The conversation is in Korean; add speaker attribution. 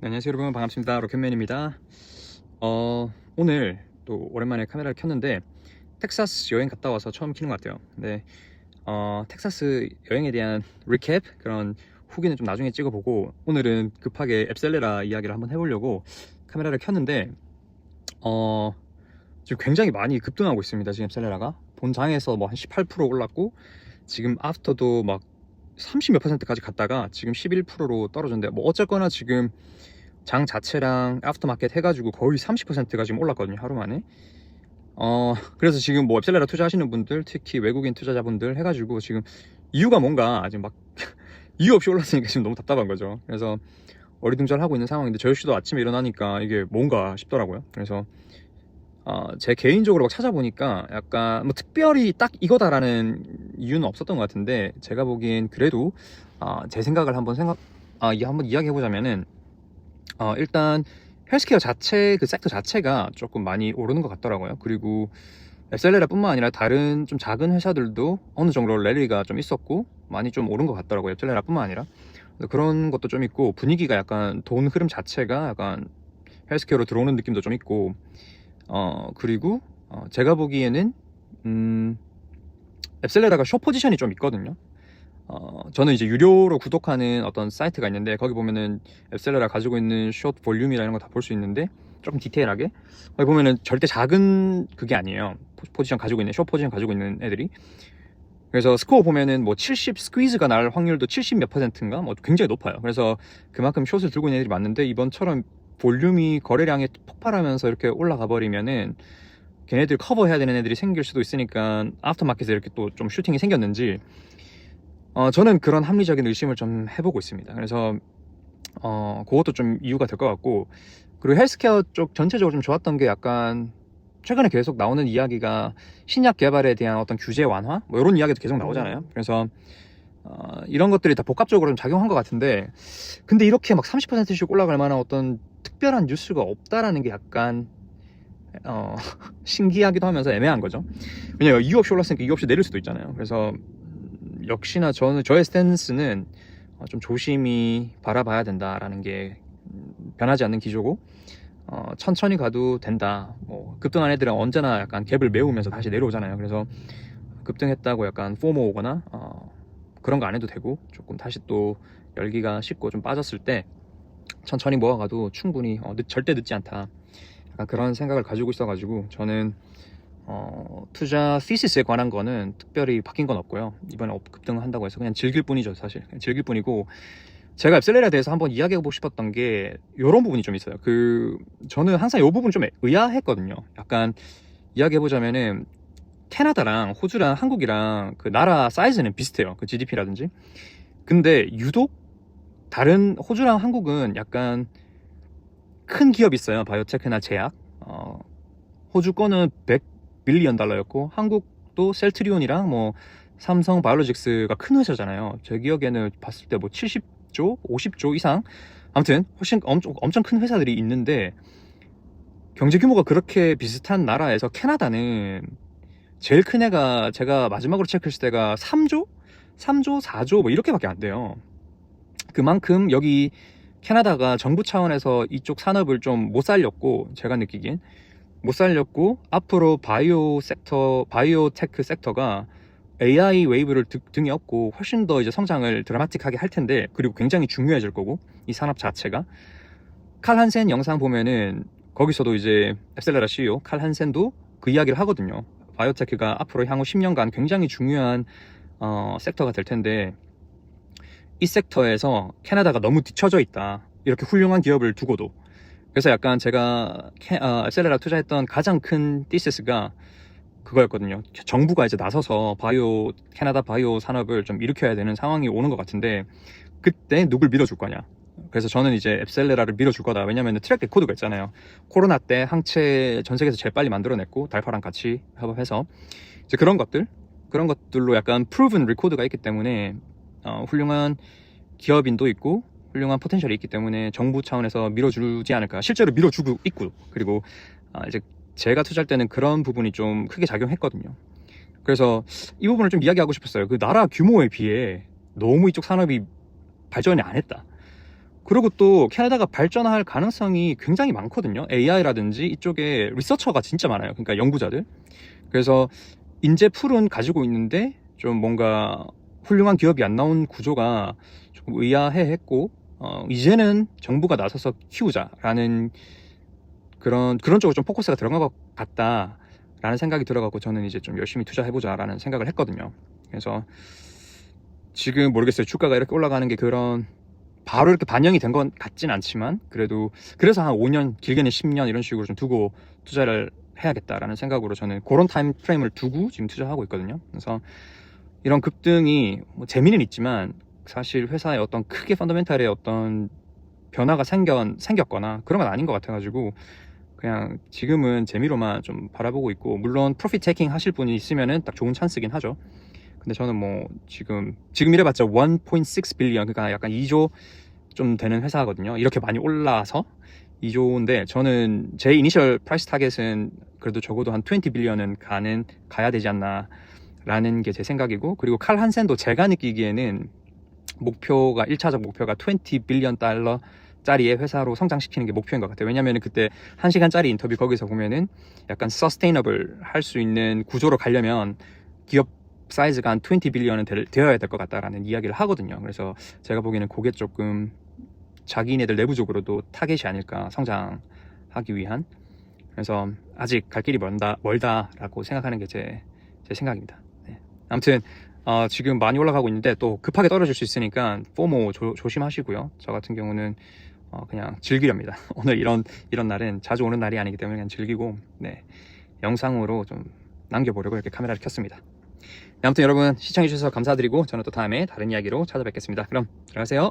Speaker 1: 네, 안녕하세요 여러분, 반갑습니다. 로켓맨입니다. 오늘 또 오랜만에 카메라를 켰는데 텍사스 여행 갔다 와서 처음 켜는 것 같아요. 근데 텍사스 여행에 대한 리캡, 그런 후기는 좀 나중에 찍어보고, 오늘은 급하게 앱셀레라 이야기를 한번 해보려고 카메라를 켰는데 지금 굉장히 많이 급등하고 있습니다. 지금 앱셀레라가 본장에서 뭐 한 18% 올랐고, 지금 아프터도 막 30몇 %까지 갔다가 지금 11%로 떨어졌는데, 뭐 어쨌거나 지금 장 자체랑 애프터마켓 해가지고 거의 30%가 지금 올랐거든요, 하루 만에. 그래서 지금 뭐 앱셀레라 투자하시는 분들, 특히 외국인 투자자분들 해가지고 지금 이유가 뭔가 지금 막 이유 없이 올랐으니까 지금 너무 답답한 거죠. 그래서 어리둥절하고 있는 상황인데, 저희씨도 아침에 일어나니까 이게 뭔가 싶더라고요. 그래서 제 개인적으로 막 찾아보니까 약간 뭐 특별히 딱 이거다라는 이유는 없었던 것 같은데, 제가 보기엔 그래도 제 생각을 한번 한번 이야기해보자면은, 일단 헬스케어 자체, 그 섹터 자체가 조금 많이 오르는 것 같더라고요. 그리고 앱셀레라 뿐만 아니라 다른 좀 작은 회사들도 어느 정도 랠리가 좀 있었고 많이 좀 오른 것 같더라고요. 앱셀레라 뿐만 아니라. 그래서 그런 것도 좀 있고, 분위기가 약간 돈 흐름 자체가 약간 헬스케어로 들어오는 느낌도 좀 있고, 그리고 제가 보기에는 앱셀레라가 숏 포지션이 좀 있거든요. 저는 이제 유료로 구독하는 어떤 사이트가 있는데, 거기 보면은 앱셀러가 가지고 있는 숏 볼륨이나 이런 거 다 볼 수 있는데, 조금 디테일하게 거기 보면은 절대 작은 그게 아니에요. 포지션 가지고 있는, 숏 포지션 가지고 있는 애들이. 그래서 스코어 보면은 뭐 70 스퀴즈가 날 확률도 70 몇 %인가 뭐 굉장히 높아요. 그래서 그만큼 숏을 들고 있는 애들이 많은데, 이번처럼 볼륨이 거래량이 폭발하면서 이렇게 올라가 버리면은 걔네들 커버해야 되는 애들이 생길 수도 있으니까, 아프터마켓에 이렇게 또 좀 슈팅이 생겼는지 저는 그런 합리적인 의심을 좀 해보고 있습니다. 그래서 그것도 좀 이유가 될 것 같고, 그리고 헬스케어 쪽 전체적으로 좀 좋았던 게, 약간 최근에 계속 나오는 이야기가 신약 개발에 대한 어떤 규제 완화, 뭐 이런 이야기도 계속 나오잖아요. 그래서 이런 것들이 다 복합적으로 좀 작용한 것 같은데, 근데 이렇게 막 30%씩 올라갈 만한 어떤 특별한 뉴스가 없다라는 게 약간 신기하기도 하면서 애매한 거죠. 왜냐면 이유 없이 올랐으니까 이유 없이 내릴 수도 있잖아요. 그래서 역시나 저의 스탠스는 좀 조심히 바라봐야 된다라는 게 변하지 않는 기조고, 천천히 가도 된다. 뭐 급등한 애들은 언제나 약간 갭을 메우면서 다시 내려오잖아요. 그래서 급등했다고 약간 포모 오거나 그런 거 안 해도 되고, 조금 다시 또 열기가 식고 좀 빠졌을 때 천천히 모아가도 충분히 절대 늦지 않다, 약간 그런 생각을 가지고 있어가지고, 저는 투자 시스에 관한 거는 특별히 바뀐 건 없고요. 이번에 급등한다고 해서 그냥 즐길 뿐이죠. 사실 그냥 즐길 뿐이고, 제가 앱셀레라에 대해서 한번 이야기해보고 싶었던 게 이런 부분이 좀 있어요. 저는 항상 이 부분 좀 의아했거든요. 약간 이야기해보자면은, 캐나다랑 호주랑 한국이랑 그 나라 사이즈는 비슷해요. 그 GDP라든지. 근데 유독 다른, 호주랑 한국은 약간 큰 기업이 있어요. 바이오테크나 제약. 호주 거는 100빌리언 달러였고, 한국도 셀트리온이랑 뭐 삼성 바이오로직스가 큰 회사잖아요. 제 기억에는 봤을 때 뭐 70조, 50조 이상, 아무튼 훨씬 엄청 큰 회사들이 있는데, 경제 규모가 그렇게 비슷한 나라에서 캐나다는 제일 큰 애가, 제가 마지막으로 체크했을 때가 3조? 3조, 4조 뭐 이렇게밖에 안 돼요. 그만큼 여기 캐나다가 정부 차원에서 이쪽 산업을 좀 못 살렸고, 제가 느끼기엔 못 살렸고, 앞으로 바이오테크 섹터가 AI 웨이브를 등에 업고 훨씬 더 이제 성장을 드라마틱하게 할 텐데, 그리고 굉장히 중요해질 거고, 이 산업 자체가. 칼 한센 영상 보면은 거기서도 이제 앱셀레라 CEO 칼 한센도 그 이야기를 하거든요. 바이오테크가 앞으로 향후 10년간 굉장히 중요한 섹터가 될 텐데, 이 섹터에서 캐나다가 너무 뒤처져 있다, 이렇게 훌륭한 기업을 두고도. 그래서 약간 제가 앱셀레라 투자했던 가장 큰 디시스가 그거였거든요. 정부가 이제 나서서 캐나다 바이오 산업을 좀 일으켜야 되는 상황이 오는 것 같은데, 그때 누굴 밀어줄 거냐. 그래서 저는 이제 앱셀레라를 밀어줄 거다. 왜냐면 트랙 레코드가 있잖아요. 코로나 때 항체 전 세계에서 제일 빨리 만들어냈고, 달파랑 같이 협업해서 이제 그런 것들로 약간 프루븐 레코드가 있기 때문에, 훌륭한 기업인도 있고 훌륭한 포텐셜이 있기 때문에 정부 차원에서 밀어주지 않을까. 실제로 밀어주고 있고, 그리고 이제 제가 투자할 때는 그런 부분이 좀 크게 작용했거든요. 그래서 이 부분을 좀 이야기하고 싶었어요. 그 나라 규모에 비해 너무 이쪽 산업이 발전이 안 했다. 그리고 또 캐나다가 발전할 가능성이 굉장히 많거든요. AI라든지 이쪽에 리서처가 진짜 많아요. 그러니까 연구자들. 그래서 인재 풀은 가지고 있는데 좀 뭔가 훌륭한 기업이 안 나온 구조가 조금 의아해 했고, 이제는 정부가 나서서 키우자라는 그런 쪽으로 좀 포커스가 들어간 것 같다라는 생각이 들어가고, 저는 이제 좀 열심히 투자해보자라는 생각을 했거든요. 그래서 지금 모르겠어요. 주가가 이렇게 올라가는 게 바로 이렇게 반영이 된 건 같진 않지만, 그래서 한 5년, 길게는 10년 이런 식으로 좀 두고 투자를 해야겠다라는 생각으로 저는 그런 타임 프레임을 두고 지금 투자하고 있거든요. 그래서 이런 급등이 뭐 재미는 있지만 사실 회사의 어떤 크게 펀더멘탈의 어떤 변화가 생겼거나 그런 건 아닌 것 같아가지고, 그냥 지금은 재미로만 좀 바라보고 있고, 물론 프로핏 테이킹 하실 분이 있으면은 딱 좋은 찬스긴 하죠. 근데 저는 뭐 지금 이래봤자 1.6 빌리언, 그러니까 약간 2조 좀 되는 회사거든요. 이렇게 많이 올라서 2조인데, 저는 제 이니셜 프라이스 타겟은 그래도 적어도 한 20 빌리언은 가야 되지 않나 라는 게 제 생각이고, 그리고 칼 한센도 제가 느끼기에는 1차적 목표가 20 빌리언 달러 짜리의 회사로 성장시키는 게 목표인 것 같아요. 왜냐면 그때 1시간짜리 인터뷰 거기서 보면은 약간 서스테이너블 할 수 있는 구조로 가려면 기업 사이즈가 한 20 빌리언은 되어야 될 것 같다라는 이야기를 하거든요. 그래서 제가 보기에는 그게 조금 자기네들 내부적으로도 타겟이 아닐까, 성장하기 위한. 그래서 아직 갈 길이 멀다라고 생각하는 게 제 생각입니다. 네. 아무튼 지금 많이 올라가고 있는데 또 급하게 떨어질 수 있으니까 포모 조심하시고요. 저 같은 경우는 그냥 즐기렵니다. 오늘 이런 날은 자주 오는 날이 아니기 때문에 그냥 즐기고, 네, 영상으로 좀 남겨보려고 이렇게 카메라를 켰습니다. 아무튼 여러분 시청해주셔서 감사드리고, 저는 또 다음에 다른 이야기로 찾아뵙겠습니다. 그럼 들어가세요.